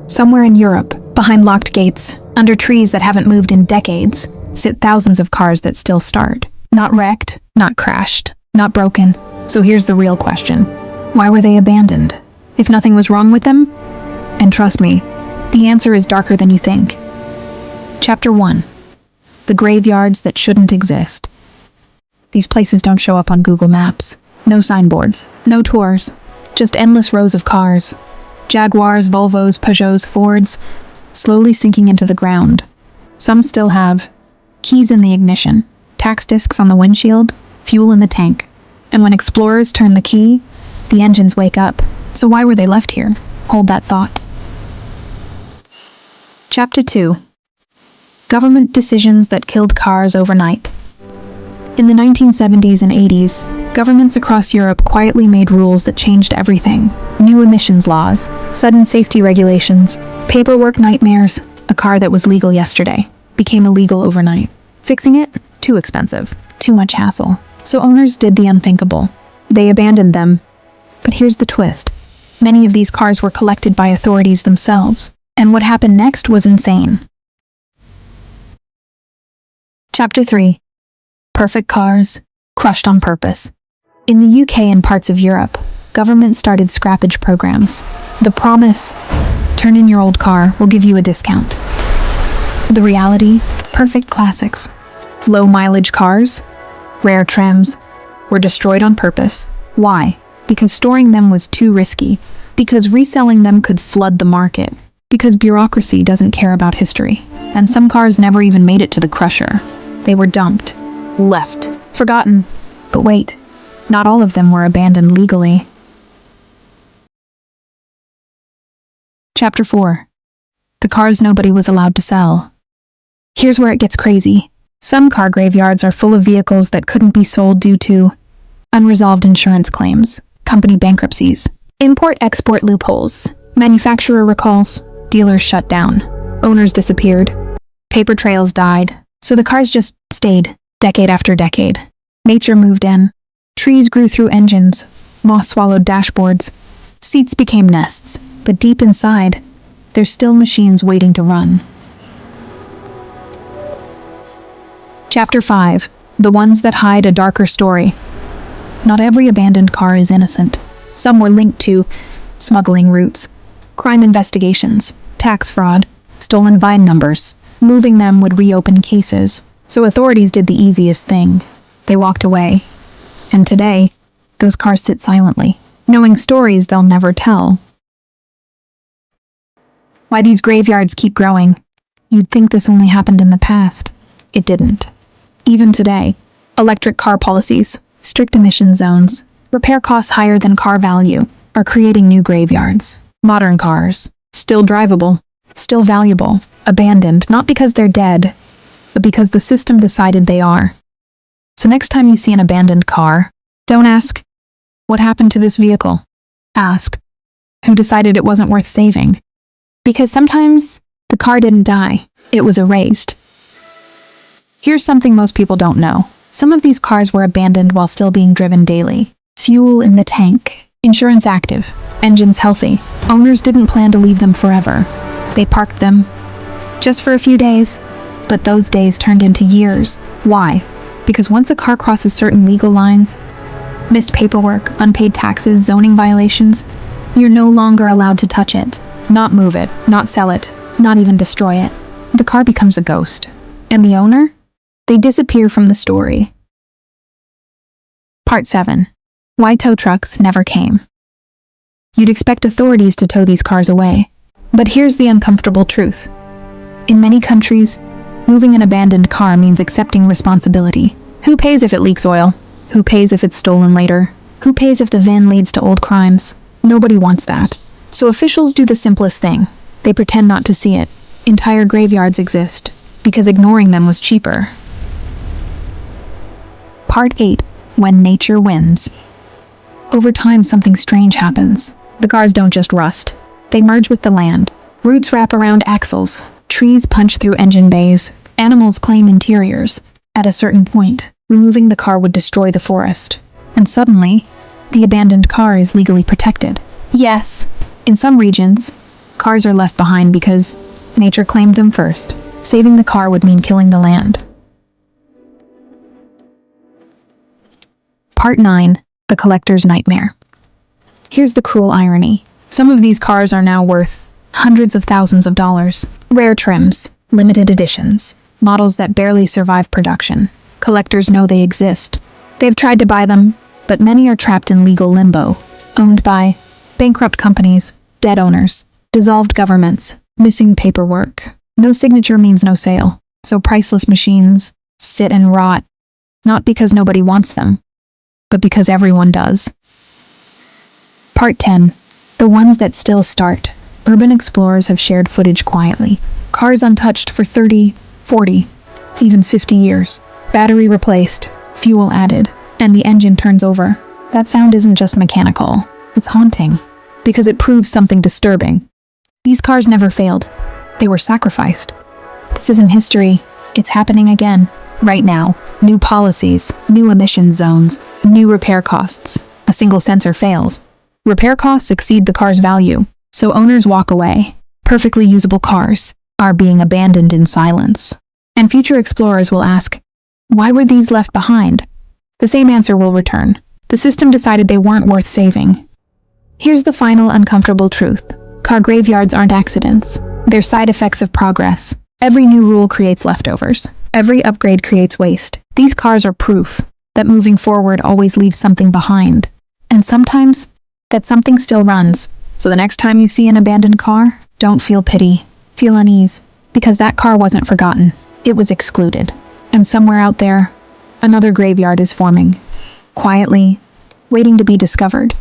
Somewhere in Europe, behind locked gates, under trees that haven't moved in decades, sit thousands of cars that still start. Not wrecked, not crashed, not broken. So here's the real question. Why were they abandoned? If nothing was wrong with them? And trust me, the answer is darker than you think. Chapter 1. The graveyards that shouldn't exist. These places don't show up on Google Maps. No signboards, no tours, just endless rows of cars. Jaguars, Volvos, Peugeots, Fords, slowly sinking into the ground. Some still have keys in the ignition, tax discs on the windshield, fuel in the tank. And when explorers turn the key, the engines wake up. So why were they left here? Hold that thought. Chapter 2. Government decisions that killed cars overnight. In the 1970s and 80s, governments across Europe quietly made rules that changed everything. New emissions laws, sudden safety regulations, paperwork nightmares. A car that was legal yesterday became illegal overnight. Fixing it? Too expensive. Too much hassle. So owners did the unthinkable. They abandoned them. But here's the twist. Many of these cars were collected by authorities themselves. And what happened next was insane. Chapter 3. Perfect cars, crushed on purpose. In the UK and parts of Europe, governments started scrappage programs. The promise, turn in your old car, we'll give you a discount. The reality, perfect classics. Low mileage cars, rare trims, were destroyed on purpose. Why? Because storing them was too risky. Because reselling them could flood the market. Because bureaucracy doesn't care about history. And some cars never even made it to the crusher. They were dumped. Left. Forgotten. But wait, not all of them were abandoned legally. Chapter 4. The cars nobody was allowed to sell. Here's where it gets crazy. Some car graveyards are full of vehicles that couldn't be sold due to unresolved insurance claims, company bankruptcies, import-export loopholes, manufacturer recalls, dealers shut down, owners disappeared, paper trails died, so the cars just stayed. Decade after decade. Nature moved in. Trees grew through engines. Moss swallowed dashboards. Seats became nests. But deep inside, there's still machines waiting to run. Chapter 5. The ones that hide a darker story. Not every abandoned car is innocent. Some were linked to smuggling routes, crime investigations, tax fraud, stolen VIN numbers. Moving them would reopen cases. So authorities did the easiest thing. They walked away. And today, those cars sit silently, knowing stories they'll never tell. Why these graveyards keep growing? You'd think this only happened in the past. It didn't. Even today, electric car policies, strict emission zones, repair costs higher than car value are creating new graveyards. Modern cars, still drivable, still valuable, abandoned, not because they're dead, but because the system decided they are. So next time you see an abandoned car, don't ask, what happened to this vehicle? Ask, who decided it wasn't worth saving? Because sometimes the car didn't die, it was erased. Here's something most people don't know. Some of these cars were abandoned while still being driven daily. Fuel in the tank, insurance active, engines healthy. Owners didn't plan to leave them forever. They parked them, just for a few days. But those days turned into years. Why? Because once a car crosses certain legal lines, missed paperwork, unpaid taxes, zoning violations, you're no longer allowed to touch it, not move it, not sell it, not even destroy it. The car becomes a ghost. And the owner? They disappear from the story. Part 7. Why tow trucks never came. You'd expect authorities to tow these cars away. But here's the uncomfortable truth. In many countries, moving an abandoned car means accepting responsibility. Who pays if it leaks oil? Who pays if it's stolen later? Who pays if the VIN leads to old crimes? Nobody wants that. So officials do the simplest thing. They pretend not to see it. Entire graveyards exist, because ignoring them was cheaper. Part 8. When nature wins. Over time, something strange happens. The cars don't just rust. They merge with the land. Roots wrap around axles. Trees punch through engine bays. Animals claim interiors. At a certain point, removing the car would destroy the forest. And suddenly, the abandoned car is legally protected. Yes, in some regions, Cars are left behind because nature claimed them first. Saving the car would mean killing the land. Part 9. The Collector's Nightmare. Here's the cruel irony. Some of these cars are now worth hundreds of thousands of dollars. Rare trims, limited editions, models that barely survive production. Collectors know they exist. They've tried to buy them, but many are trapped in legal limbo, owned by bankrupt companies, dead owners, dissolved governments, missing paperwork. No signature means no sale, so priceless machines sit and rot, not because nobody wants them, but because everyone does. Part 10. The ones that still start. Urban explorers have shared footage quietly. Cars untouched for 30, 40, even 50 years. Battery replaced, fuel added, and the engine turns over. That sound isn't just mechanical, it's haunting, because it proves something disturbing. These cars never failed. They were sacrificed. This isn't history, it's happening again. Right now, new policies, new emission zones, new repair costs. A single sensor fails. Repair costs exceed the car's value, so owners walk away. Perfectly usable cars are being abandoned in silence. And future explorers will ask, why were these left behind? The same answer will return. The system decided they weren't worth saving. Here's the final uncomfortable truth. Car graveyards aren't accidents. They're side effects of progress. Every new rule creates leftovers. Every upgrade creates waste. These cars are proof that moving forward always leaves something behind. And sometimes, that something still runs. So the next time you see an abandoned car, don't feel pity. Feel unease. Because that car wasn't forgotten. It was excluded. And somewhere out there, another graveyard is forming. Quietly, waiting to be discovered.